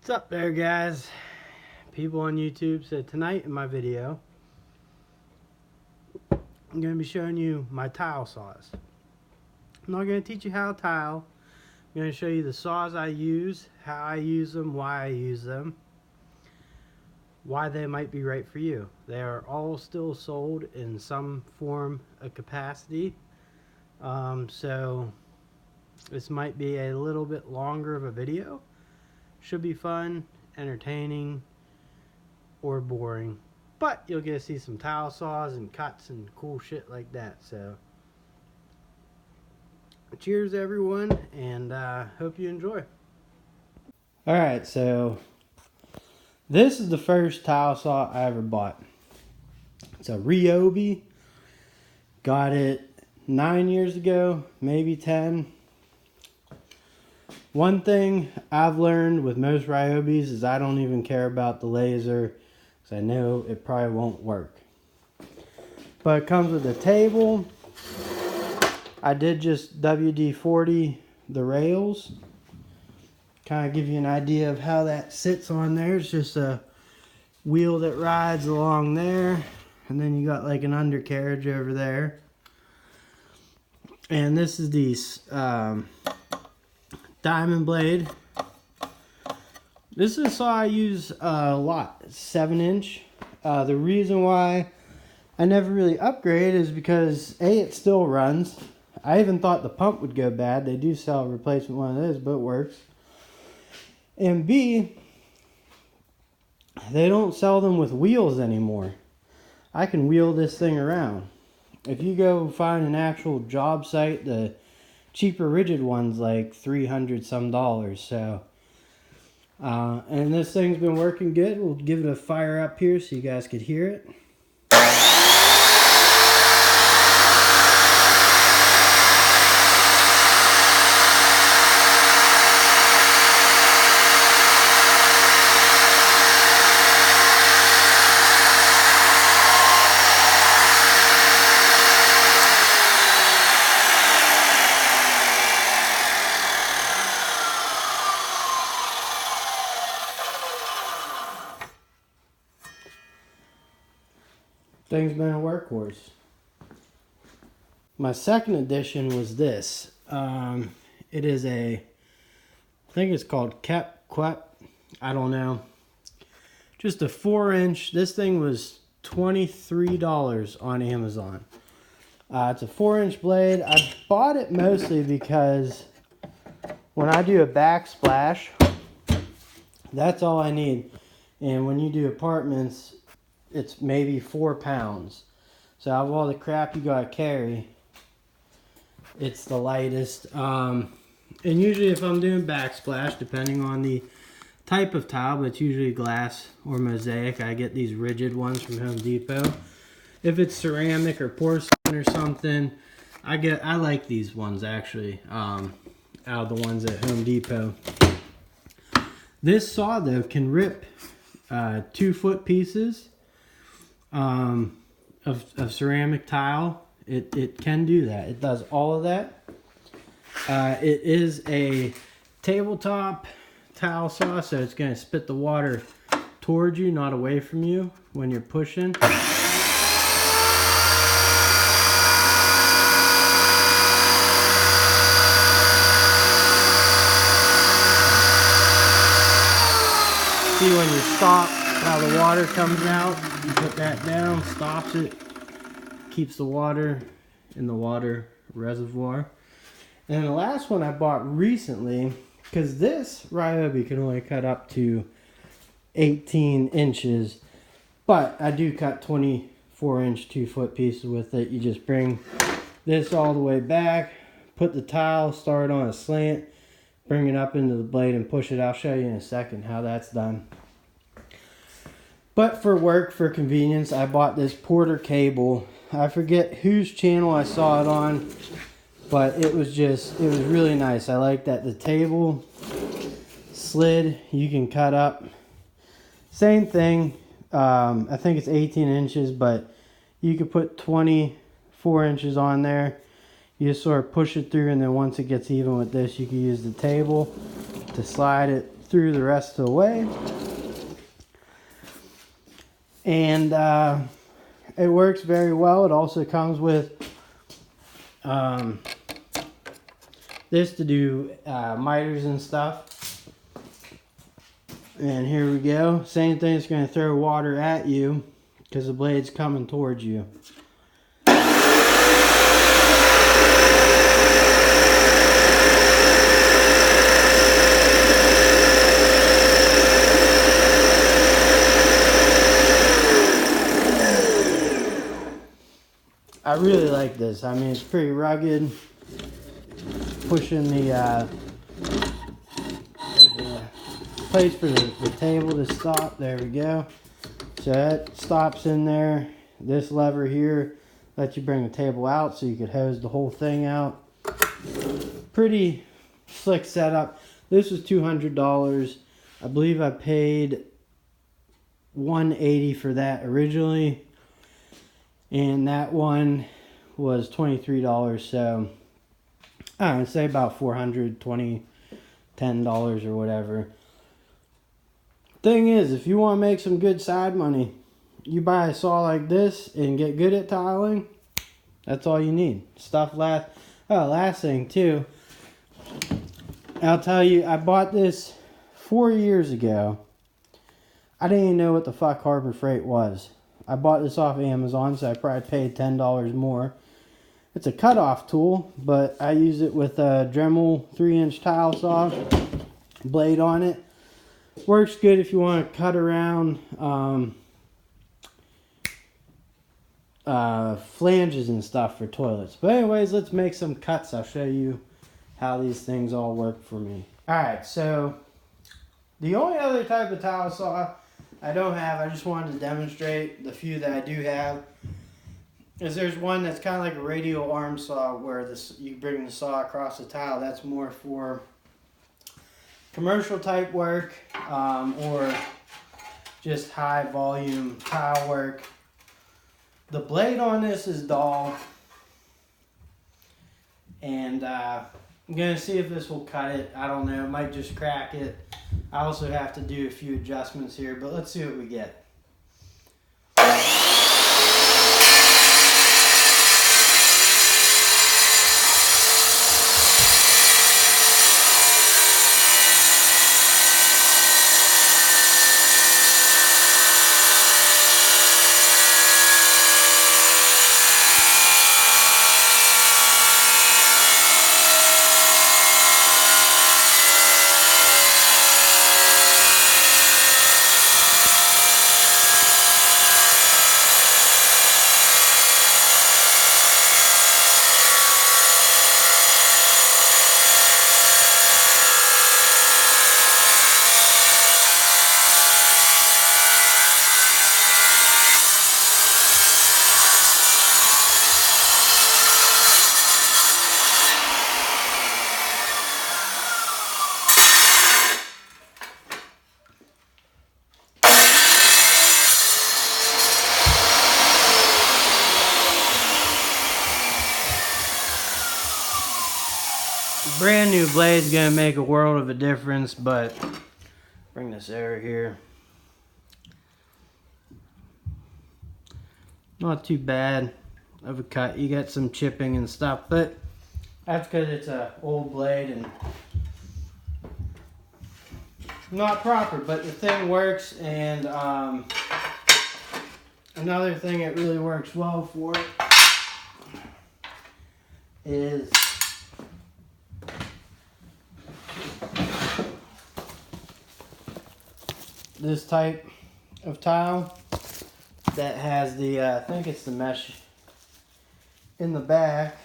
What's up there, guys? People on YouTube. So tonight in my video I'm going to be showing you my tile saws. I'm not going to teach you how to tile. I'm going to show you the saws I use, how I use them, why I use them, why they might be right for you. They are all still sold in some form of capacity, so this might be a little bit longer of a video. Should be fun, entertaining, or boring, but you'll get to see some tile saws and cuts and cool shit like that. So cheers everyone, and hope you enjoy. Alright, so this is the first tile saw I ever bought. It's a Ryobi. Got it 9 years ago, maybe 10. One thing I've learned with most Ryobis is I don't even care about the laser, because I know it probably won't work. But it comes with a table. I did just WD-40 the rails. Kind of give you an idea of how that sits on there. It's just a wheel that rides along there, and then you got like an undercarriage over there. And this is these diamond blade. This is a saw I use a lot. It's 7-inch. The reason why I never really upgrade is because A, it still runs. I even thought the pump would go bad. They do sell a replacement one of those, but it works. And B, they don't sell them with wheels anymore. I can wheel this thing around. If you go find an actual job site, the cheaper rigid ones like $300 some. So and this thing's been working good. We'll give it a fire up here so you guys could hear it. Thing's been a workhorse. My second edition was this. It is I think it's called Quep. I don't know. Just a 4-inch. This thing was $23 on Amazon. It's a 4-inch blade. I bought it mostly because when I do a backsplash, that's all I need. And when you do apartments, it's maybe 4 pounds. So out of all the crap you gotta carry, it's the lightest. And usually if I'm doing backsplash, depending on the type of tile, but it's usually glass or mosaic, I get these rigid ones from Home Depot. If it's ceramic or porcelain or something, I like these ones actually, out of the ones at Home Depot. This saw though can rip 2-foot pieces of ceramic tile. It can do that. It does all of that. It is a tabletop tile saw, so it's going to spit the water towards you, not away from you when you're pushing. See when you stop, how the water comes out. You put that down, stops it, keeps the water in the water reservoir. And the last one I bought recently, because this Ryobi can only cut up to 18 inches, but I do cut 24-inch 2-foot pieces with it. You just bring this all the way back, put the tile, start on a slant, bring it up into the blade and push it. I'll show you in a second how that's done. But for work, for convenience, I bought this Porter cable. I forget whose channel I saw it on, but it was really nice. I like that the table slid, you can cut up. Same thing, I think it's 18 inches, but you could put 24 inches on there. You just sort of push it through, and then once it gets even with this, you can use the table to slide it through the rest of the way. And it works very well. It also comes with this to do miters and stuff. And here we go. Same thing, it's going to throw water at you because the blade's coming towards you. I really like this. I mean, it's pretty rugged. Pushing the place for the table to stop. There we go. So that stops in there. This lever here lets you bring the table out so you could hose the whole thing out. Pretty slick setup. This was $200. I believe I paid $180 for that originally. And that one was $23, so I don't know, say about $420, $10 or whatever. Thing is, if you want to make some good side money, you buy a saw like this and get good at tiling. That's all you need. Stuff lasts. Oh, last thing too. I'll tell you, I bought this 4 years ago. I didn't even know what the fuck Harbor Freight was. I bought this off Amazon, so I probably paid $10 more. It's a cutoff tool, but I use it with a Dremel 3-inch tile saw, blade on it. Works good if you want to cut around flanges and stuff for toilets. But anyways, let's make some cuts. I'll show you how these things all work for me. Alright, so the only other type of tile saw I don't have, I just wanted to demonstrate the few that I do have, is there's one that's kind of like a radial arm saw where you bring the saw across the tile. That's more for commercial type work or just high volume tile work. The blade on this is dull, and I'm going to see if this will cut it. I don't know, it might just crack it. I also have to do a few adjustments here, but let's see what we get. Brand new blade's gonna make a world of a difference, but bring this over here. Not too bad of a cut. You got some chipping and stuff, but that's because it's an old blade and not proper, but the thing works. And another thing it really works well for is this type of tile that has the, I think it's the mesh in the back.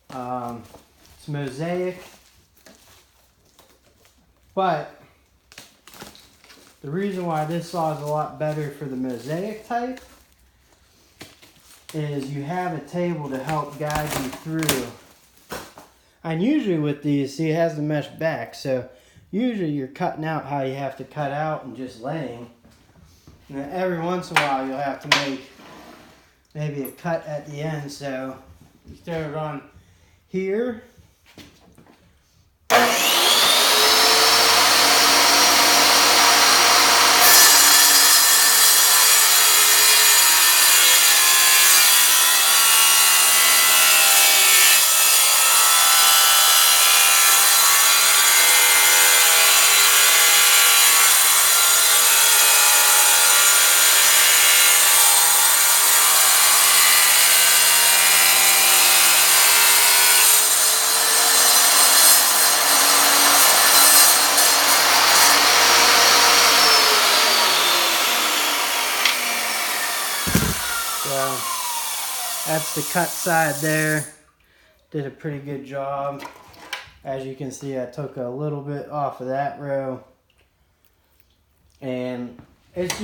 It's mosaic, but the reason why this saw is a lot better for the mosaic type is you have a table to help guide you through. And usually with these, see, it has the mesh back, so usually you're cutting out how you have to cut out and just laying. And then every once in a while you'll have to make maybe a cut at the end. So you throw it on here. That's the cut side there. Did a pretty good job. As you can see, I took a little bit off of that row. And it's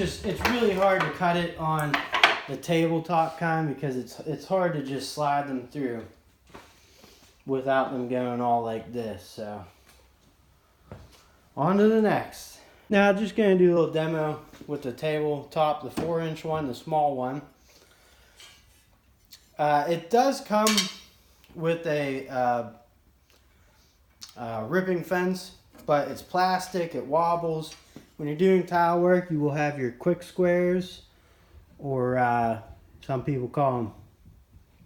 really hard to cut it on the tabletop kind because it's hard to just slide them through without them going all like this. So on to the next. Now I'm just going to do a little demo with the tabletop, the 4-inch one, the small one. It does come with a ripping fence, but it's plastic, it wobbles. When you're doing tile work, you will have your quick squares, or some people call them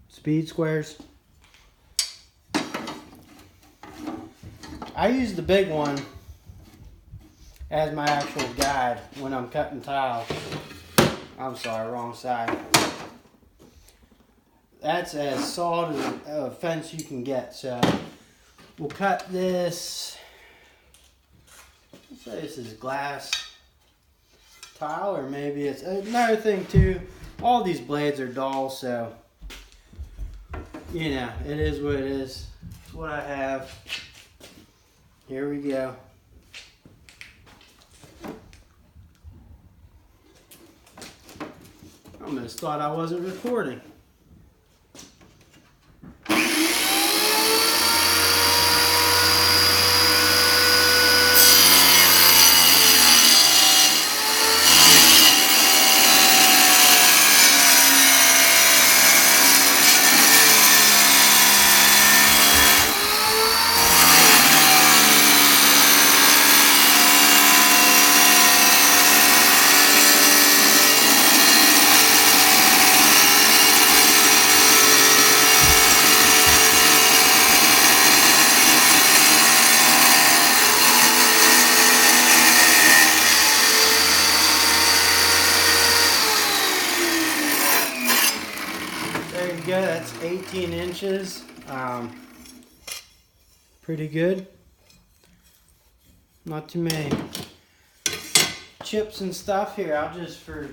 speed squares. I use the big one as my actual guide when I'm cutting tile. I'm sorry, wrong side. That's as solid a fence you can get. So we'll cut this. Let's say this is glass tile, or maybe it's another thing too. All these blades are dull, so you know, it is what it is. It's what I have. Here we go. I almost thought I wasn't recording. There you go, that's 18 inches. Pretty good. Not too many chips and stuff here. I'll just, for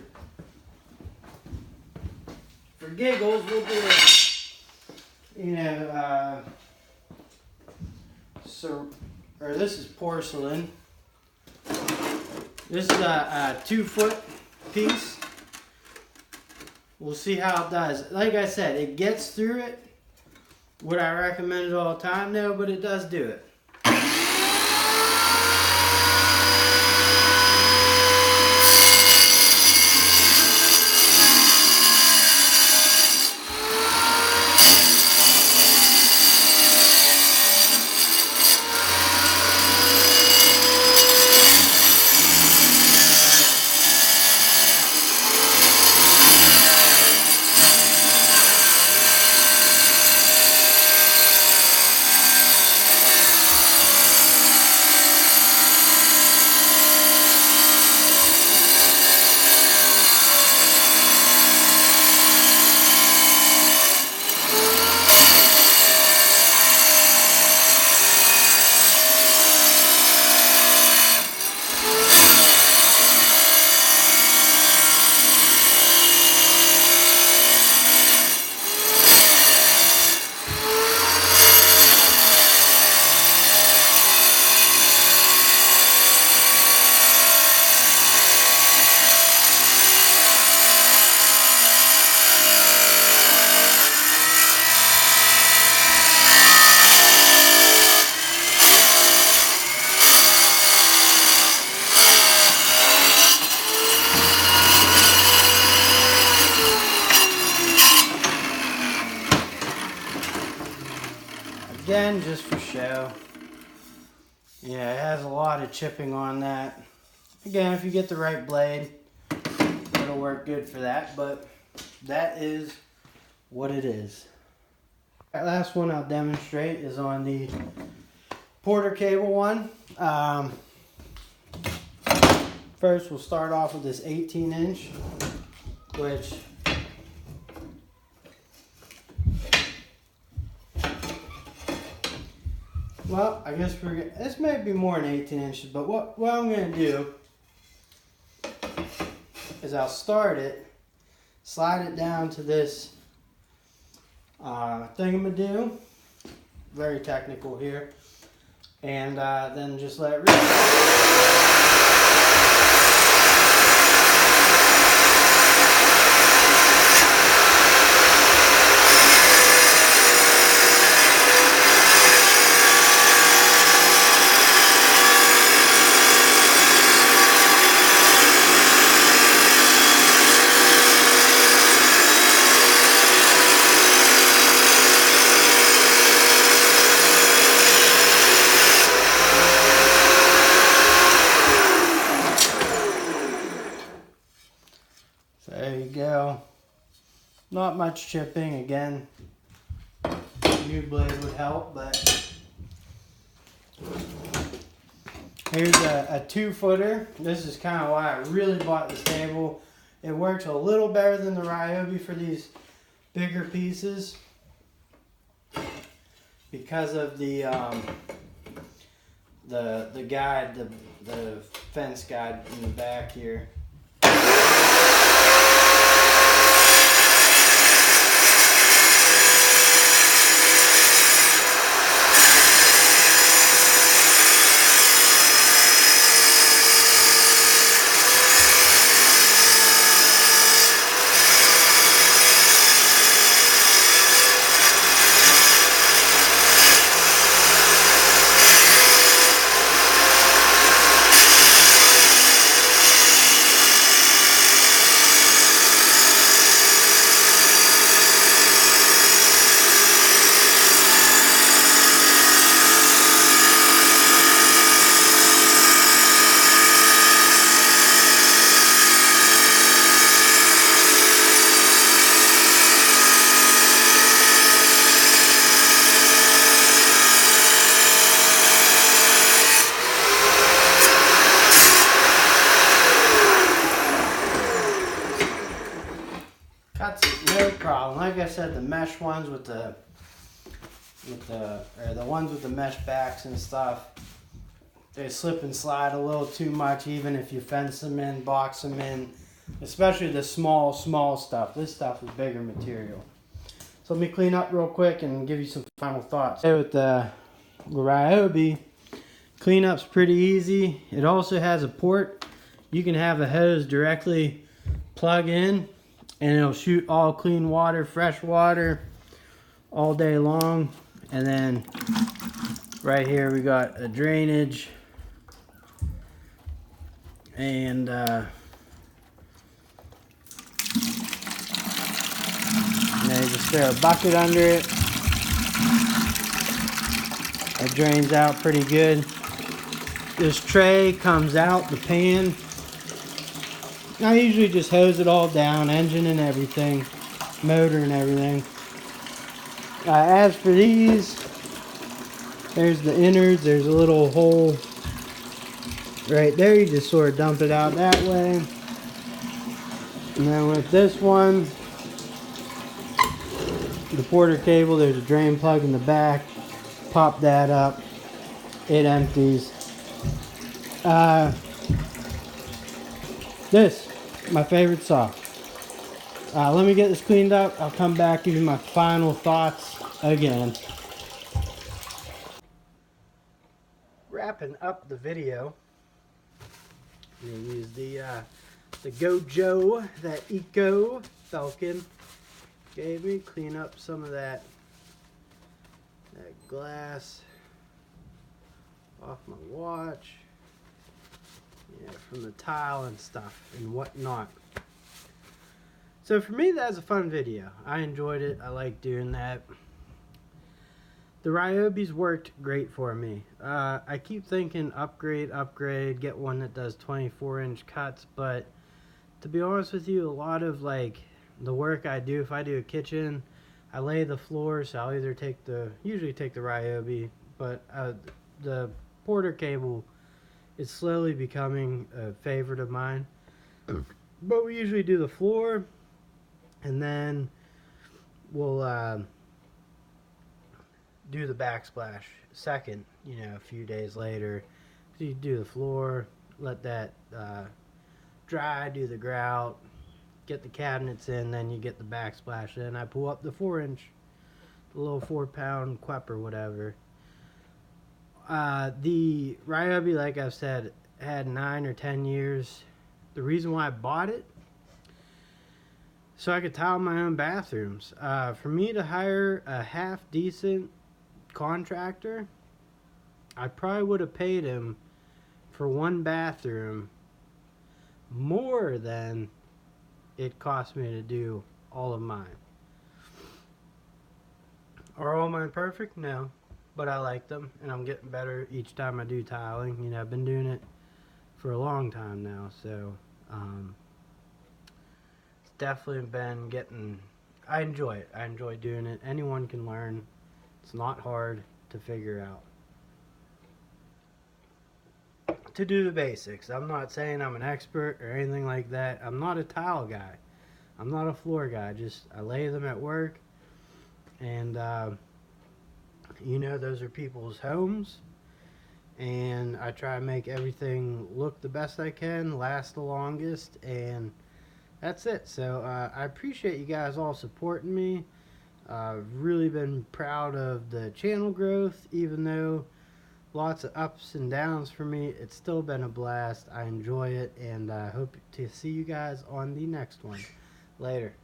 giggles, we'll do it, you know, or this is porcelain. This is a 2-foot piece. We'll see how it does. Like I said, it gets through it. Would I recommend it all the time? No, but it does do it. Again, just for show. Yeah, it has a lot of chipping on that. Again, if you get the right blade, it'll work good for that, but that is what it is. That last one I'll demonstrate is on the Porter cable one. First, we'll start off with this 18-inch, which well, I guess this may be more than 18 inches, but what I'm going to do is I'll start it, slide it down to this thingamadoo. Very technical here. And then just let it rip. So there you go. Not much chipping. Again, new blade would help, but here's a 2-footer. This is kind of why I really bought this table. It works a little better than the Ryobi for these bigger pieces because of the guide, the fence guide in the back here. That's no problem. Like I said, the mesh ones with the ones with the mesh backs and stuff, they slip and slide a little too much, even if you fence them in, box them in, especially the small stuff. This stuff is bigger material. So let me clean up real quick and give you some final thoughts. With the Ryobi, cleanup's pretty easy. It also has a port. You can have a hose directly plug in, and it'll shoot all clean water, fresh water, all day long. And then right here we got a drainage, and then just throw a bucket under it. It drains out pretty good. This tray comes out, the pan. I usually just hose it all down, engine and everything, motor and everything. As for these, there's the innards. There's a little hole right there. You just sort of dump it out that way. And then with this one, the Porter cable, there's a drain plug in the back. Pop that up. It empties. This, my favorite saw. Let me get this cleaned up. I'll come back, give you my final thoughts again. Wrapping up the video. I'm gonna use the Gojo, that Eco Falcon gave me. Clean up some of that glass off my watch. Yeah, from the tile and stuff and whatnot. So for me, that's a fun video. I enjoyed it. I like doing that. The Ryobis worked great for me. I keep thinking upgrade, get one that does 24-inch cuts, but to be honest with you, a lot of like the work I do, if I do a kitchen, I lay the floor, so I'll either usually take the Ryobi, but the Porter cable is slowly becoming a favorite of mine. But we usually do the floor, and then we'll do the backsplash second, a few days later. So you do the floor, let that dry, do the grout, get the cabinets in, then you get the backsplash in. I pull up the 4-inch the little 4-pound quep or whatever. The Ryobi, like I've said, had 9 or 10 years. The reason why I bought it, so I could tile my own bathrooms. For me to hire a half decent contractor, I probably would have paid him for one bathroom more than it cost me to do all of mine. Are all mine perfect? No, but I like them, and I'm getting better each time I do tiling. You know, I've been doing it for a long time now, so it's definitely been getting. I enjoy it. I enjoy doing it. Anyone can learn. It's not hard to figure out. To do the basics. I'm not saying I'm an expert or anything like that. I'm not a tile guy. I'm not a floor guy. Just I lay them at work, and you know, those are people's homes, and I try to make everything look the best I can, last the longest, and that's it. So I appreciate you guys all supporting me. I've really been proud of the channel growth, even though lots of ups and downs for me. It's still been a blast. I enjoy it, and I hope to see you guys on the next one. Later.